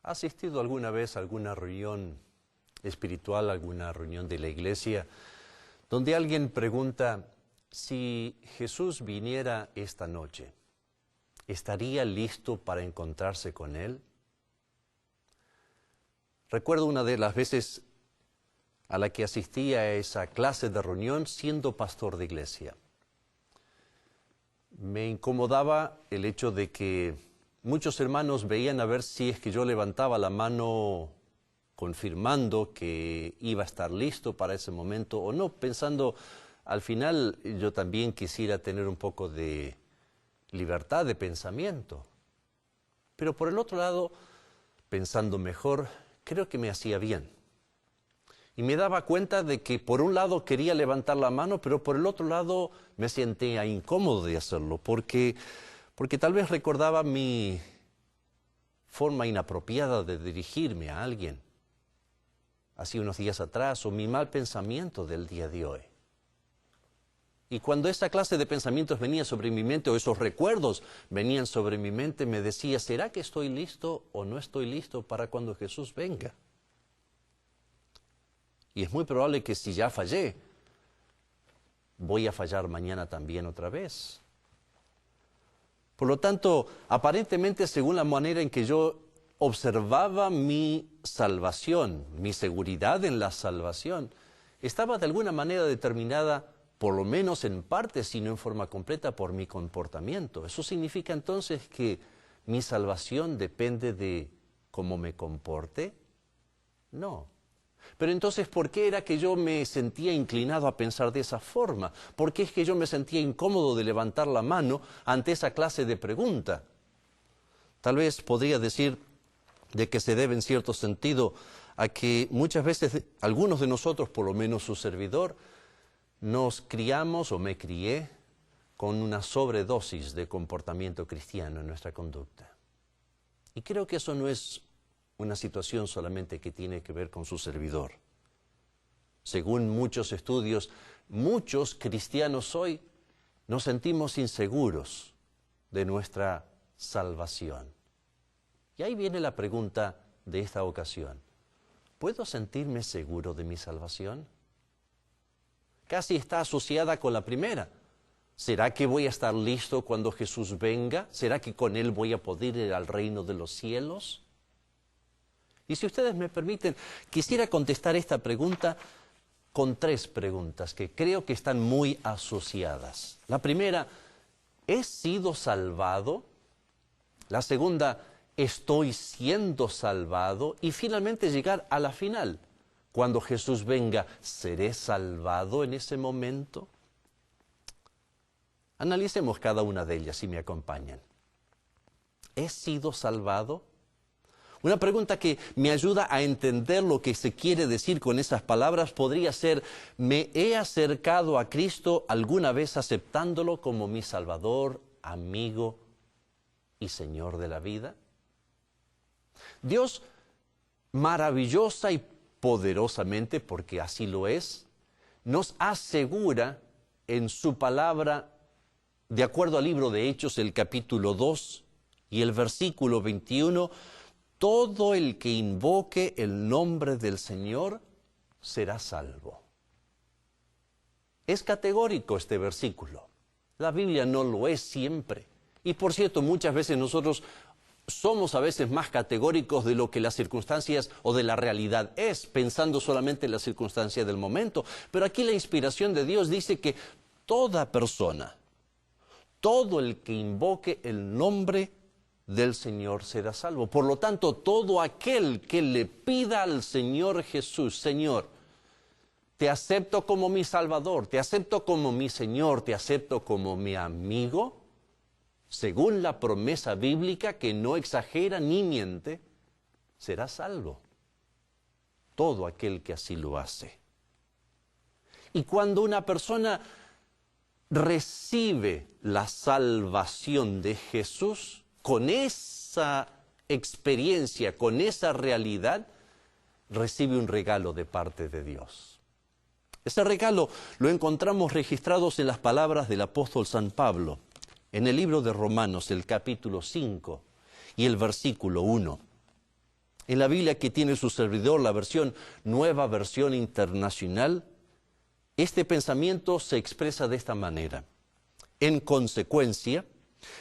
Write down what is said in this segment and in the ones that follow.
¿Ha asistido alguna vez a alguna reunión espiritual, alguna reunión de la iglesia, donde alguien pregunta, si Jesús viniera esta noche, ¿estaría listo para encontrarse con Él? Recuerdo una de las veces a la que asistí a esa clase de reunión siendo pastor de iglesia. Me incomodaba el hecho de que muchos hermanos veían a ver si es que yo levantaba la mano confirmando que iba a estar listo para ese momento o no, pensando al final yo también quisiera tener un poco de libertad de pensamiento. Pero por el otro lado, pensando mejor, creo que me hacía bien. Y me daba cuenta de que por un lado quería levantar la mano, pero por el otro lado me sentía incómodo de hacerlo, porque tal vez recordaba mi forma inapropiada de dirigirme a alguien hace unos días atrás, o mi mal pensamiento del día de hoy. Y cuando esa clase de pensamientos venía sobre mi mente, o esos recuerdos venían sobre mi mente, me decía, ¿será que estoy listo o no estoy listo para cuando Jesús venga? Y es muy probable que si ya fallé, voy a fallar mañana también otra vez. Por lo tanto, aparentemente, según la manera en que yo observaba mi salvación, mi seguridad en la salvación, estaba de alguna manera determinada, por lo menos en parte, si no en forma completa, por mi comportamiento. ¿Eso significa entonces que mi salvación depende de cómo me comporte? No. Pero entonces, ¿por qué era que yo me sentía inclinado a pensar de esa forma? ¿Por qué es que yo me sentía incómodo de levantar la mano ante esa clase de pregunta? Tal vez podría decir de que se debe en cierto sentido a que muchas veces algunos de nosotros, por lo menos su servidor, nos criamos o me crié con una sobredosis de comportamiento cristiano en nuestra conducta. Y creo que eso no es una situación solamente que tiene que ver con su servidor. Según muchos estudios, muchos cristianos hoy nos sentimos inseguros de nuestra salvación. Y ahí viene la pregunta de esta ocasión. ¿Puedo sentirme seguro de mi salvación? Casi está asociada con la primera. ¿Será que voy a estar listo cuando Jesús venga? ¿Será que con Él voy a poder ir al reino de los cielos? Y si ustedes me permiten, quisiera contestar esta pregunta con tres preguntas que creo que están muy asociadas. La primera, ¿he sido salvado? La segunda, ¿estoy siendo salvado? Y finalmente llegar a la final. Cuando Jesús venga, ¿seré salvado en ese momento? Analicemos cada una de ellas si me acompañan. ¿He sido salvado? Una pregunta que me ayuda a entender lo que se quiere decir con esas palabras podría ser, ¿me he acercado a Cristo alguna vez aceptándolo como mi Salvador, amigo y Señor de la vida? Dios, maravillosa y poderosamente, porque así lo es, nos asegura en su palabra, de acuerdo al libro de Hechos, el capítulo 2 y el versículo 21, todo el que invoque el nombre del Señor será salvo. Es categórico este versículo. La Biblia no lo es siempre. Y por cierto, muchas veces nosotros somos a veces más categóricos de lo que las circunstancias o de la realidad es, pensando solamente en la circunstancia del momento. Pero aquí la inspiración de Dios dice que toda persona, todo el que invoque el nombre del Señor será salvo. Por lo tanto, todo aquel que le pida al Señor Jesús, Señor, te acepto como mi Salvador, te acepto como mi Señor, te acepto como mi amigo, según la promesa bíblica que no exagera ni miente, será salvo. Todo aquel que así lo hace. Y cuando una persona recibe la salvación de Jesús, con esa experiencia, con esa realidad, recibe un regalo de parte de Dios. Ese regalo lo encontramos registrados en las palabras del apóstol San Pablo, en el libro de Romanos, el capítulo 5 y el versículo 1. En la Biblia que tiene su servidor, la versión Nueva Versión Internacional, este pensamiento se expresa de esta manera. En consecuencia,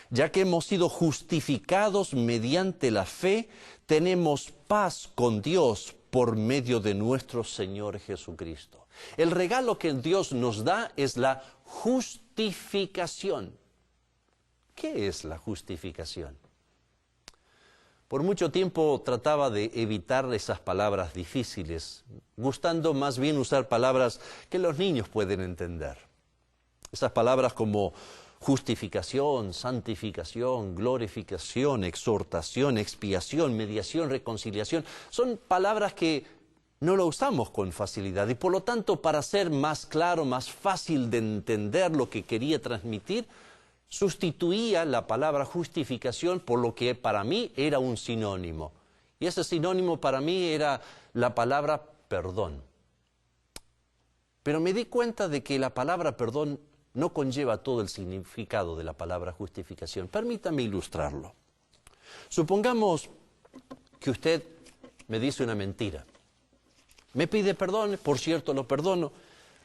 ya que hemos sido justificados mediante la fe, tenemos paz con Dios por medio de nuestro Señor Jesucristo. El regalo que Dios nos da es la justificación. ¿Qué es la justificación? Por mucho tiempo trataba de evitar esas palabras difíciles, gustando más bien usar palabras que los niños pueden entender. Esas palabras como justificación, santificación, glorificación, exhortación, expiación, mediación, reconciliación, son palabras que no lo usamos con facilidad y por lo tanto, para ser más claro, más fácil de entender lo que quería transmitir, sustituía la palabra justificación por lo que para mí era un sinónimo. Y ese sinónimo para mí era la palabra perdón. Pero me di cuenta de que la palabra perdón no conlleva todo el significado de la palabra justificación. Permítame ilustrarlo. Supongamos que usted me dice una mentira. Me pide perdón, por cierto lo perdono,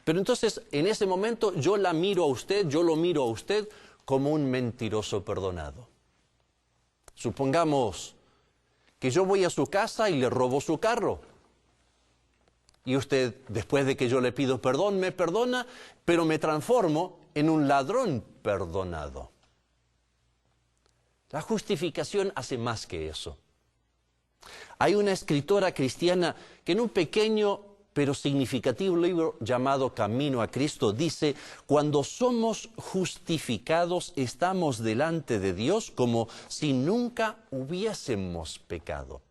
pero entonces en ese momento yo lo miro a usted como un mentiroso perdonado. Supongamos que yo voy a su casa y le robo su carro. Y usted, después de que yo le pido perdón, me perdona, pero me transformo en un ladrón perdonado. La justificación hace más que eso. Hay una escritora cristiana que en un pequeño pero significativo libro llamado Camino a Cristo dice: cuando somos justificados estamos delante de Dios como si nunca hubiésemos pecado.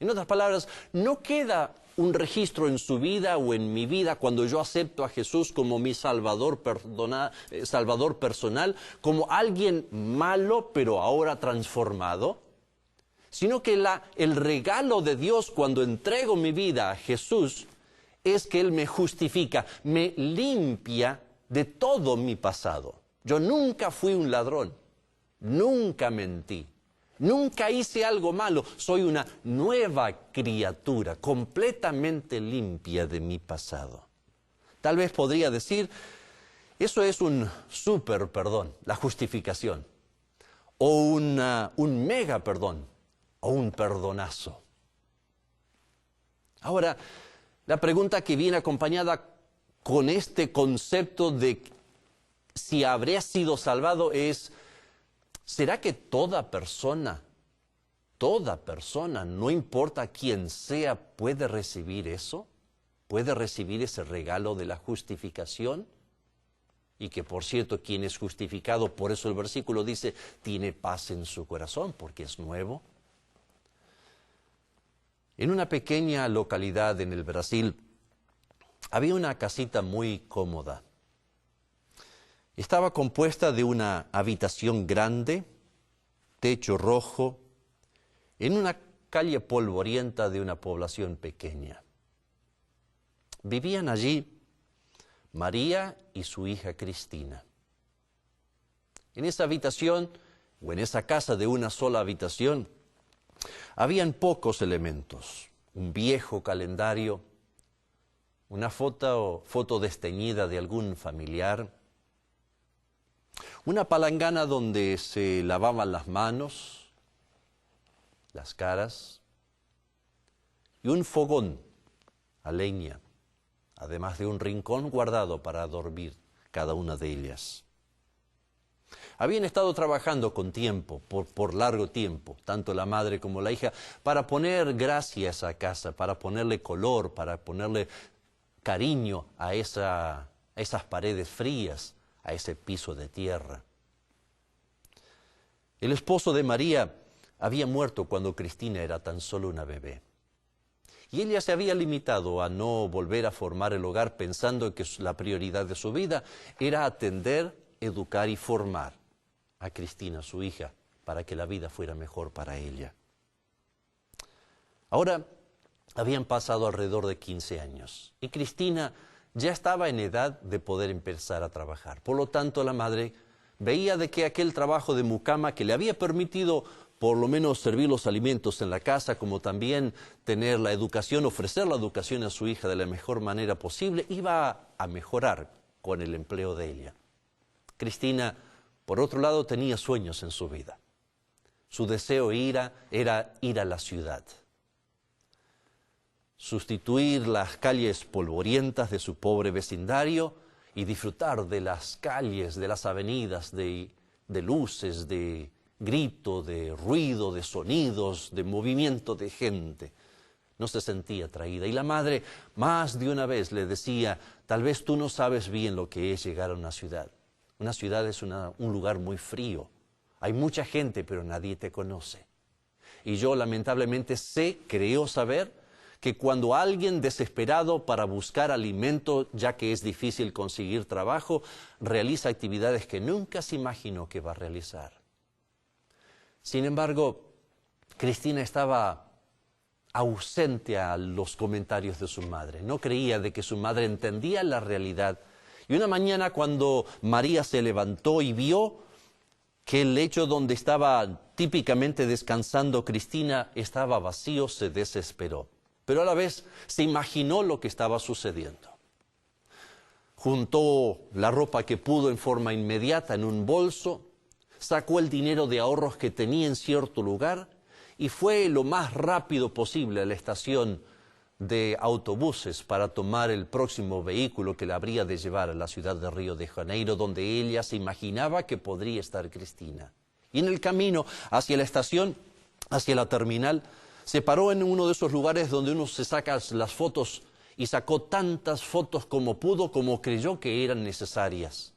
En otras palabras, no queda un registro en su vida o en mi vida cuando yo acepto a Jesús como mi Salvador personal, como alguien malo pero ahora transformado, sino que el regalo de Dios cuando entrego mi vida a Jesús es que Él me justifica, me limpia de todo mi pasado. Yo nunca fui un ladrón, nunca mentí, nunca hice algo malo. Soy una nueva criatura, completamente limpia de mi pasado. Tal vez podría decir, eso es un super perdón, la justificación, o un mega perdón, o un perdonazo. Ahora, la pregunta que viene acompañada con este concepto de si habría sido salvado es: ¿será que toda persona, no importa quién sea, puede recibir eso? ¿Puede recibir ese regalo de la justificación? Y que, por cierto, quien es justificado, por eso el versículo dice, tiene paz en su corazón, porque es nuevo. En una pequeña localidad en el Brasil había una casita muy cómoda. Estaba compuesta de una habitación grande, techo rojo, en una calle polvorienta de una población pequeña. Vivían allí María y su hija Cristina. En esa habitación, o en esa casa de una sola habitación, habían pocos elementos: un viejo calendario, una foto desteñida de algún familiar, una palangana donde se lavaban las manos, las caras, y un fogón a leña, además de un rincón guardado para dormir cada una de ellas. Habían estado trabajando con tiempo, por largo tiempo, tanto la madre como la hija, para poner gracia a esa casa, para ponerle color, para ponerle cariño a esas paredes frías, a ese piso de tierra. El esposo de María había muerto cuando Cristina era tan solo una bebé. Y ella se había limitado a no volver a formar el hogar pensando que la prioridad de su vida era atender, educar y formar a Cristina, su hija, para que la vida fuera mejor para ella. Ahora habían pasado alrededor de 15 años y Cristina ya estaba en edad de poder empezar a trabajar. Por lo tanto, la madre veía de que aquel trabajo de mucama que le había permitido por lo menos servir los alimentos en la casa, como también tener la educación, ofrecer la educación a su hija de la mejor manera posible, iba a mejorar con el empleo de ella. Cristina, por otro lado, tenía sueños en su vida. Su deseo era ir a la ciudad, sustituir las calles polvorientas de su pobre vecindario y disfrutar de las calles, de las avenidas, de luces, de grito, de ruido, de sonidos, de movimiento de gente. No se sentía atraída. Y la madre más de una vez le decía, tal vez tú no sabes bien lo que es llegar a una ciudad. Una ciudad es un lugar muy frío. Hay mucha gente, pero nadie te conoce. Y yo lamentablemente creo saber, que cuando alguien desesperado para buscar alimento, ya que es difícil conseguir trabajo, realiza actividades que nunca se imaginó que va a realizar. Sin embargo, Cristina estaba ausente a los comentarios de su madre. No creía de que su madre entendía la realidad. Y una mañana, cuando María se levantó y vio que el lecho donde estaba típicamente descansando Cristina estaba vacío, se desesperó. Pero a la vez se imaginó lo que estaba sucediendo. Juntó la ropa que pudo en forma inmediata en un bolso, sacó el dinero de ahorros que tenía en cierto lugar y fue lo más rápido posible a la estación de autobuses para tomar el próximo vehículo que la habría de llevar a la ciudad de Río de Janeiro, donde ella se imaginaba que podría estar Cristina. Y en el camino hacia la estación, hacia la terminal, se paró en uno de esos lugares donde uno se saca las fotos y sacó tantas fotos como pudo, como creyó que eran necesarias.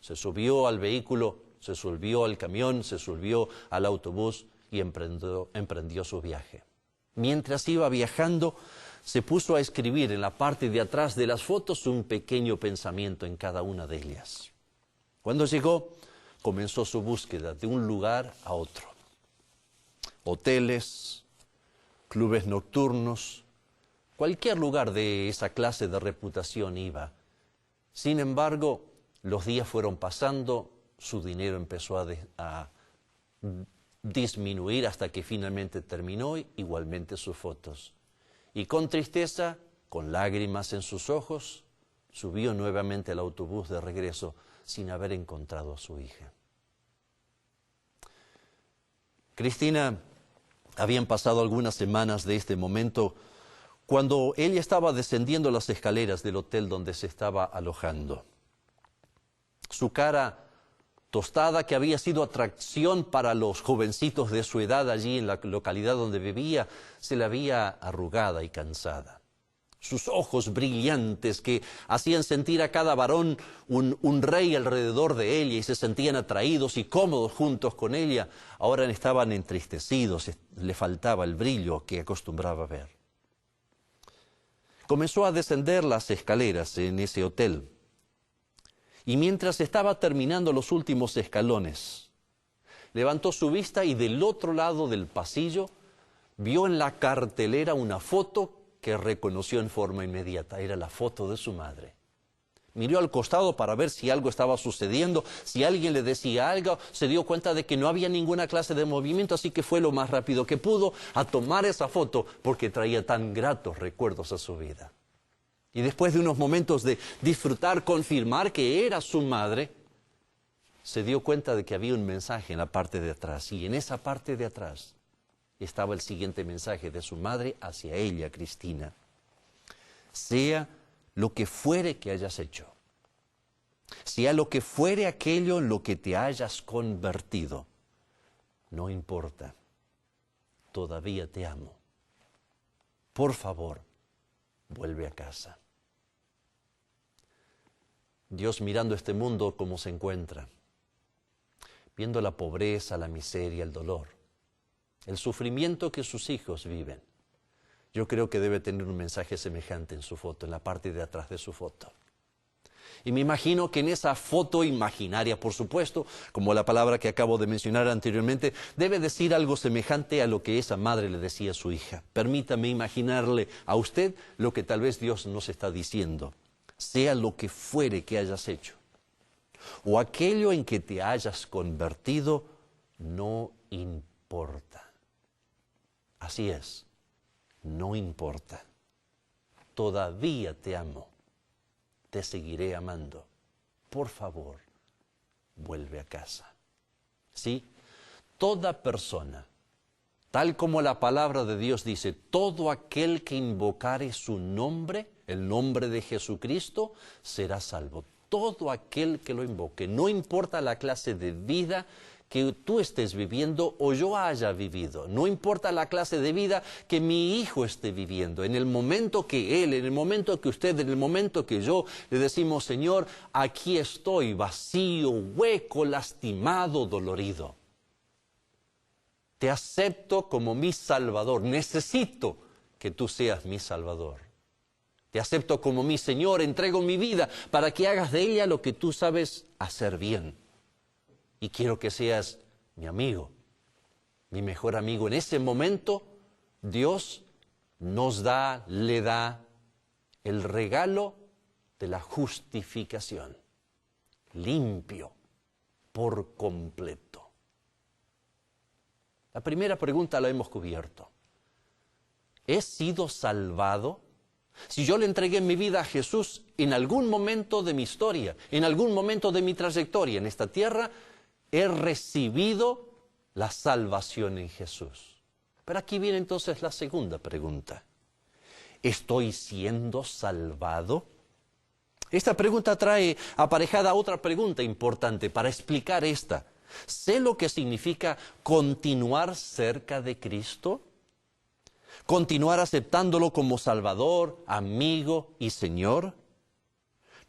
Se subió al vehículo, se subió al camión, se subió al autobús y emprendió su viaje. Mientras iba viajando, se puso a escribir en la parte de atrás de las fotos un pequeño pensamiento en cada una de ellas. Cuando llegó, comenzó su búsqueda de un lugar a otro. Hoteles, clubes nocturnos, cualquier lugar de esa clase de reputación iba. Sin embargo, los días fueron pasando, su dinero empezó a disminuir hasta que finalmente terminó, igualmente sus fotos. Y con tristeza, con lágrimas en sus ojos, subió nuevamente al autobús de regreso sin haber encontrado a su hija. Cristina, habían pasado algunas semanas de este momento cuando ella estaba descendiendo las escaleras del hotel donde se estaba alojando. Su cara tostada, que había sido atracción para los jovencitos de su edad allí en la localidad donde vivía, se le había arrugada y cansada. Sus ojos brillantes que hacían sentir a cada varón un rey alrededor de ella y se sentían atraídos y cómodos juntos con ella, ahora estaban entristecidos, le faltaba el brillo que acostumbraba ver. Comenzó a descender las escaleras en ese hotel. Y mientras estaba terminando los últimos escalones, levantó su vista y del otro lado del pasillo vio en la cartelera una foto que reconoció en forma inmediata. Era la foto de su madre. Miró al costado para ver si algo estaba sucediendo, si alguien le decía algo. Se dio cuenta de que no había ninguna clase de movimiento, así que fue lo más rápido que pudo a tomar esa foto porque traía tan gratos recuerdos a su vida. Y después de unos momentos de disfrutar, confirmar que era su madre, se dio cuenta de que había un mensaje en la parte de atrás. Y en esa parte de atrás estaba el siguiente mensaje de su madre hacia ella, Cristina. Sea lo que fuere que hayas hecho, sea lo que fuere aquello en lo que te hayas convertido, no importa, todavía te amo. Por favor, vuelve a casa. Dios, mirando este mundo como se encuentra, viendo la pobreza, la miseria, el dolor, el sufrimiento que sus hijos viven, yo creo que debe tener un mensaje semejante en su foto, en la parte de atrás de su foto. Y me imagino que en esa foto imaginaria, por supuesto, como la palabra que acabo de mencionar anteriormente, debe decir algo semejante a lo que esa madre le decía a su hija. Permítame imaginarle a usted lo que tal vez Dios nos está diciendo. Sea lo que fuere que hayas hecho, o aquello en que te hayas convertido, no importa. importa. Así es, no importa. Todavía te amo, te seguiré amando. Por favor, vuelve a casa. ¿Sí? Toda persona, tal como la palabra de Dios dice, todo aquel que invocare su nombre, el nombre de Jesucristo, será salvo. Todo aquel que lo invoque, no importa la clase de vida que tú estés viviendo o yo haya vivido, no importa la clase de vida que mi hijo esté viviendo, en el momento que él, en el momento que usted, en el momento que yo le decimos, Señor, aquí estoy, vacío, hueco, lastimado, dolorido. Te acepto como mi Salvador, necesito que tú seas mi Salvador. Te acepto como mi Señor, entrego mi vida para que hagas de ella lo que tú sabes hacer bien. Y quiero que seas mi amigo, mi mejor amigo. En ese momento, Dios le da el regalo de la justificación, limpio, por completo. La primera pregunta la hemos cubierto. ¿He sido salvado? Si yo le entregué mi vida a Jesús en algún momento de mi historia, en algún momento de mi trayectoria en esta tierra, he recibido la salvación en Jesús. Pero aquí viene entonces la segunda pregunta. ¿Estoy siendo salvado? Esta pregunta trae aparejada otra pregunta importante para explicar esta. ¿Sé lo que significa continuar cerca de Cristo? ¿Continuar aceptándolo como Salvador, amigo y Señor?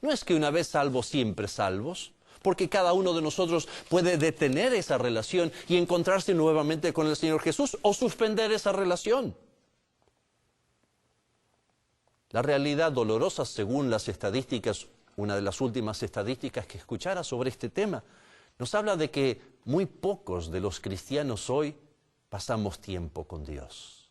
No es que una vez salvos, siempre salvos, porque cada uno de nosotros puede detener esa relación y encontrarse nuevamente con el Señor Jesús o suspender esa relación. La realidad dolorosa, según las estadísticas, una de las últimas estadísticas que escuchara sobre este tema, nos habla de que muy pocos de los cristianos hoy pasamos tiempo con Dios.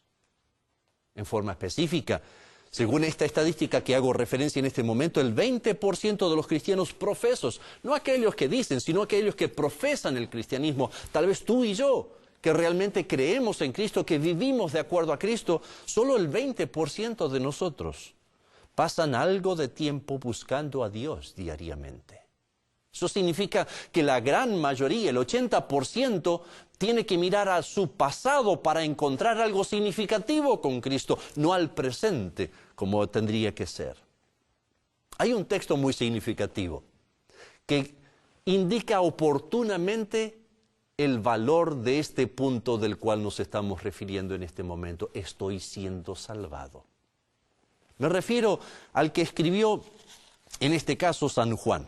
En forma específica, según esta estadística que hago referencia en este momento, el 20% de los cristianos profesos, no aquellos que dicen, sino aquellos que profesan el cristianismo, tal vez tú y yo, que realmente creemos en Cristo, que vivimos de acuerdo a Cristo, solo el 20% de nosotros pasan algo de tiempo buscando a Dios diariamente. Eso significa que la gran mayoría, el 80%, tiene que mirar a su pasado para encontrar algo significativo con Cristo, no al presente como tendría que ser. Hay un texto muy significativo que indica oportunamente el valor de este punto del cual nos estamos refiriendo en este momento. Estoy siendo salvado. Me refiero al que escribió, en este caso, San Juan.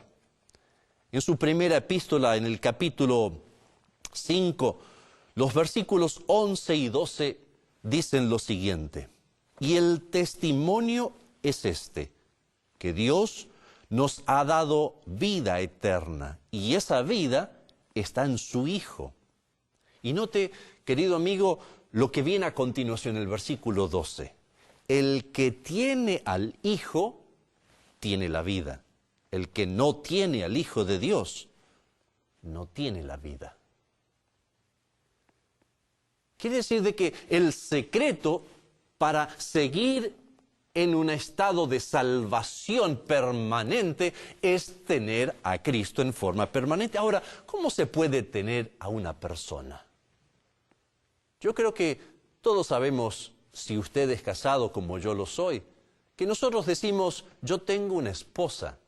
En su primera epístola, en el capítulo 5, los versículos 11 y 12 dicen lo siguiente. Y el testimonio es este, que Dios nos ha dado vida eterna, y esa vida está en su Hijo. Y note, querido amigo, lo que viene a continuación, el versículo 12. El que tiene al Hijo, tiene la vida. El que no tiene al Hijo de Dios, no tiene la vida. Quiere decir de que el secreto para seguir en un estado de salvación permanente es tener a Cristo en forma permanente. Ahora, ¿cómo se puede tener a una persona? Yo creo que todos sabemos, si usted es casado como yo lo soy, que nosotros decimos, yo tengo una esposa,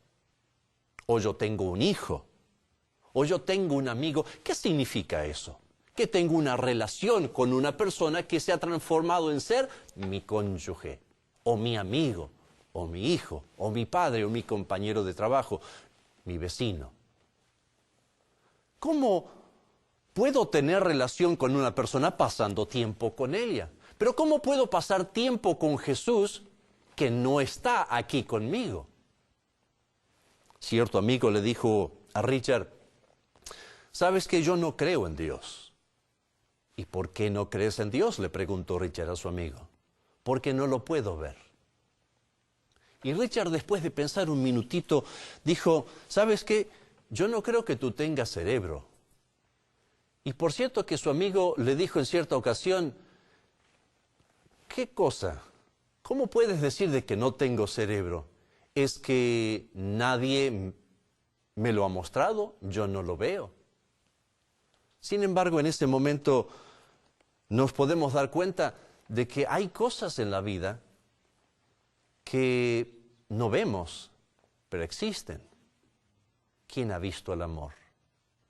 o yo tengo un hijo, o yo tengo un amigo. ¿Qué significa eso? Que tengo una relación con una persona que se ha transformado en ser mi cónyuge, o mi amigo, o mi hijo, o mi padre, o mi compañero de trabajo, mi vecino. ¿Cómo puedo tener relación con una persona pasando tiempo con ella? Pero ¿cómo puedo pasar tiempo con Jesús que no está aquí conmigo? Cierto amigo le dijo a Richard, ¿sabes que yo no creo en Dios? ¿Y por qué no crees en Dios?, le preguntó Richard a su amigo. Porque no lo puedo ver. Y Richard, después de pensar un minutito, dijo, ¿sabes qué? Yo no creo que tú tengas cerebro. Y por cierto que su amigo le dijo en cierta ocasión, ¿qué cosa? ¿Cómo puedes decir de que no tengo cerebro? ¿Es que nadie me lo ha mostrado? Yo no lo veo. Sin embargo, en ese momento nos podemos dar cuenta de que hay cosas en la vida que no vemos, pero existen. ¿Quién ha visto el amor?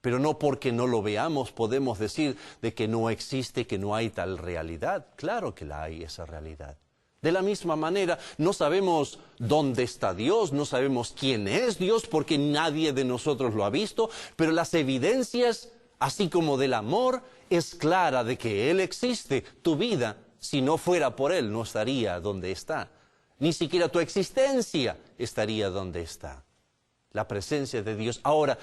Pero no porque no lo veamos podemos decir de que no existe, que no hay tal realidad. Claro que la hay, esa realidad. De la misma manera, no sabemos dónde está Dios, no sabemos quién es Dios, porque nadie de nosotros lo ha visto, pero las evidencias, así como del amor, es clara de que Él existe. Tu vida, si no fuera por Él, no estaría donde está. Ni siquiera tu existencia estaría donde está. La presencia de Dios. Ahora,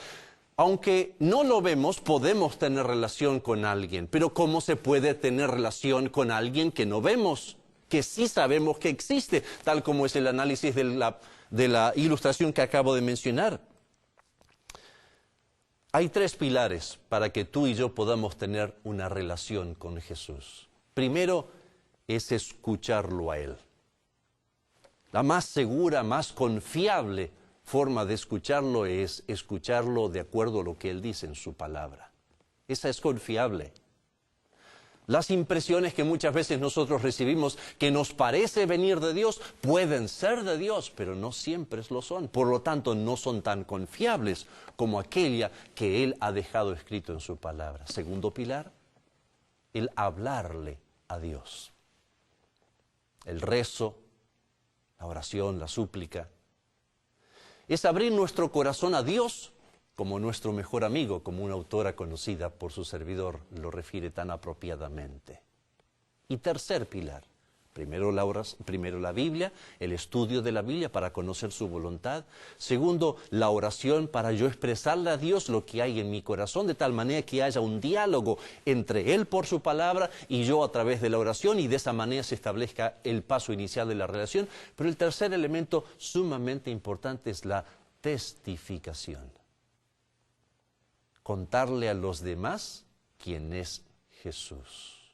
aunque no lo vemos, podemos tener relación con alguien. Pero ¿cómo se puede tener relación con alguien que no vemos? Que sí sabemos que existe, tal como es el análisis de la ilustración que acabo de mencionar. Hay 3 pilares para que tú y yo podamos tener una relación con Jesús. Primero es escucharlo a Él. La más segura, más confiable forma de escucharlo es escucharlo de acuerdo a lo que Él dice en su palabra. Esa es confiable. Las impresiones que muchas veces nosotros recibimos que nos parece venir de Dios pueden ser de Dios, pero no siempre lo son. Por lo tanto, no son tan confiables como aquella que Él ha dejado escrito en su palabra. Segundo pilar, el hablarle a Dios. El rezo, la oración, la súplica, es abrir nuestro corazón a Dios como nuestro mejor amigo, como una autora conocida por su servidor lo refiere tan apropiadamente. Y tercer pilar, primero la Biblia, el estudio de la Biblia para conocer su voluntad. Segundo, la oración para yo expresarle a Dios lo que hay en mi corazón, de tal manera que haya un diálogo entre Él por su palabra y yo a través de la oración, y de esa manera se establezca el paso inicial de la relación. Pero el tercer elemento sumamente importante es la testificación. Contarle a los demás quién es Jesús.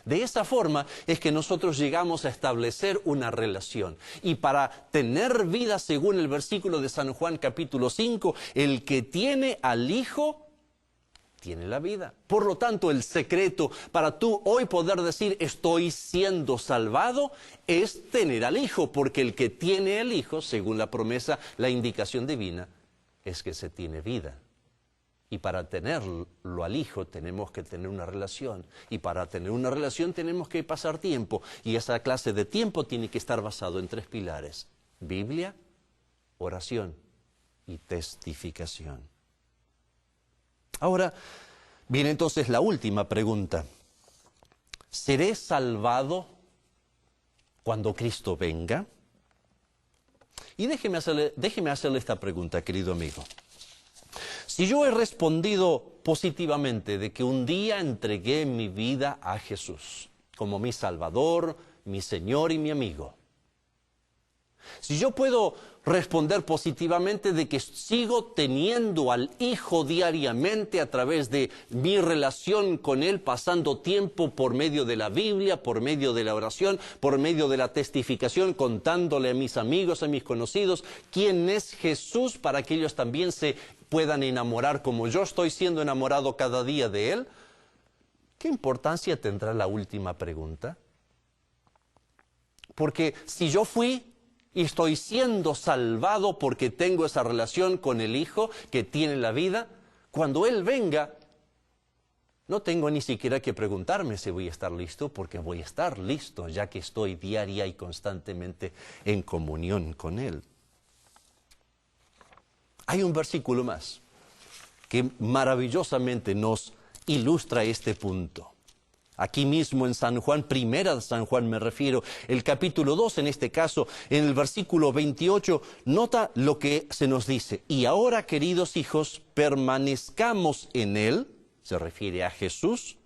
De esa forma es que nosotros llegamos a establecer una relación. Y para tener vida, según el versículo de San Juan capítulo 5, el que tiene al Hijo, tiene la vida. Por lo tanto, el secreto para tú hoy poder decir estoy siendo salvado es tener al Hijo, porque el que tiene al Hijo, según la promesa, la indicación divina, es que se tiene vida. Y para tenerlo al Hijo tenemos que tener una relación. Y para tener una relación tenemos que pasar tiempo. Y esa clase de tiempo tiene que estar basado en 3 pilares. Biblia, oración y testificación. Ahora viene entonces la última pregunta. ¿Seré salvado cuando Cristo venga? Y déjeme hacerle esta pregunta, querido amigo. Si yo he respondido positivamente de que un día entregué mi vida a Jesús como mi Salvador, mi Señor y mi amigo, si yo puedo responder positivamente de que sigo teniendo al Hijo diariamente a través de mi relación con Él, pasando tiempo por medio de la Biblia, por medio de la oración, por medio de la testificación, contándole a mis amigos, a mis conocidos, quién es Jesús para que ellos también se puedan enamorar como yo estoy siendo enamorado cada día de Él, ¿qué importancia tendrá la última pregunta? Porque si yo fui y estoy siendo salvado porque tengo esa relación con el Hijo que tiene la vida, cuando Él venga, no tengo ni siquiera que preguntarme si voy a estar listo, porque voy a estar listo, ya que estoy diaria y constantemente en comunión con Él. Hay un versículo más que maravillosamente nos ilustra este punto. Aquí mismo en San Juan, primera de San Juan me refiero, el capítulo 2 en este caso, en el versículo 28, nota lo que se nos dice. Y ahora, queridos hijos, permanezcamos en Él, se refiere a Jesús,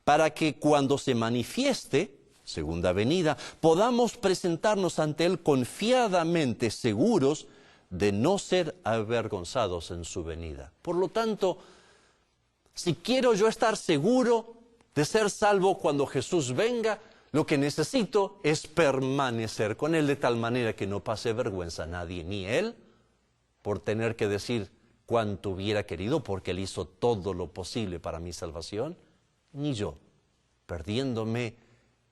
para que cuando se manifieste, segunda venida, podamos presentarnos ante Él confiadamente seguros de no ser avergonzados en su venida. Por lo tanto, Si quiero yo estar seguro de ser salvo cuando Jesús venga, lo que necesito es permanecer con Él de tal manera que no pase vergüenza a nadie, ni Él, por tener que decir cuánto hubiera querido, porque Él hizo todo lo posible para mi salvación, ni yo, perdiéndome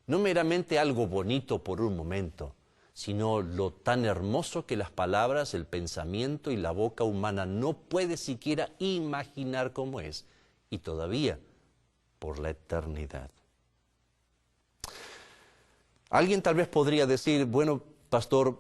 no meramente algo bonito por un momento, sino lo tan hermoso que las palabras, el pensamiento y la boca humana no puede siquiera imaginar cómo es, y todavía por la eternidad. Alguien tal vez podría decir, bueno, pastor,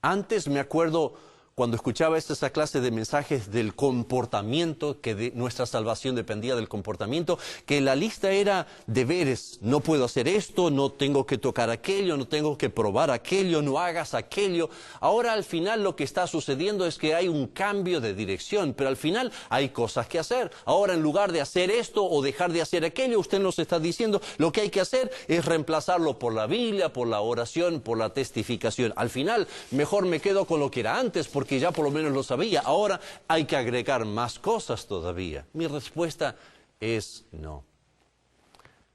antes me acuerdo cuando escuchaba esa clase de mensajes del comportamiento, que nuestra salvación dependía del comportamiento, que la lista era deberes. No puedo hacer esto, no tengo que tocar aquello, no tengo que probar aquello, no hagas aquello. Ahora al final lo que está sucediendo es que hay un cambio de dirección, pero al final hay cosas que hacer. Ahora en lugar de hacer esto o dejar de hacer aquello, usted nos está diciendo lo que hay que hacer es reemplazarlo por la Biblia, por la oración, por la testificación. Al final mejor me quedo con lo que era antes, porque ya por lo menos lo sabía. Ahora hay que agregar más cosas todavía. Mi respuesta es no.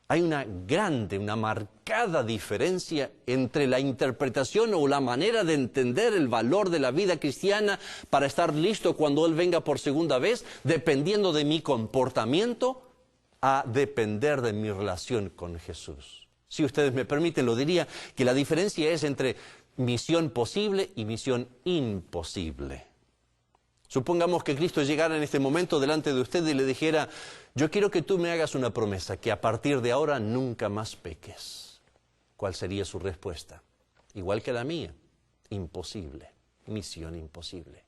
Hay una marcada diferencia entre la interpretación o la manera de entender el valor de la vida cristiana para estar listo cuando Él venga por segunda vez, dependiendo de mi comportamiento, a depender de mi relación con Jesús. Si ustedes me permiten, lo diría que la diferencia es entre misión posible y misión imposible. Supongamos que Cristo llegara en este momento delante de usted y le dijera, yo quiero que tú me hagas una promesa, que a partir de ahora nunca más peques. ¿Cuál sería su respuesta? Igual que la mía, imposible, misión imposible.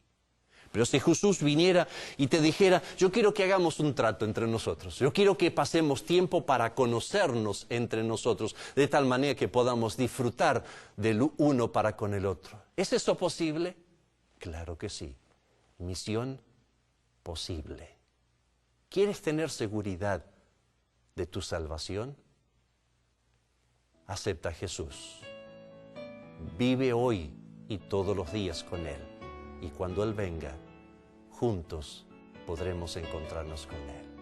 Pero si Jesús viniera y te dijera, yo quiero que hagamos un trato entre nosotros, yo quiero que pasemos tiempo para conocernos entre nosotros, de tal manera que podamos disfrutar del uno para con el otro. ¿Es eso posible? Claro que sí. Misión posible. ¿Quieres tener seguridad de tu salvación? Acepta a Jesús. Vive hoy y todos los días con Él. Y cuando Él venga, juntos podremos encontrarnos con Él.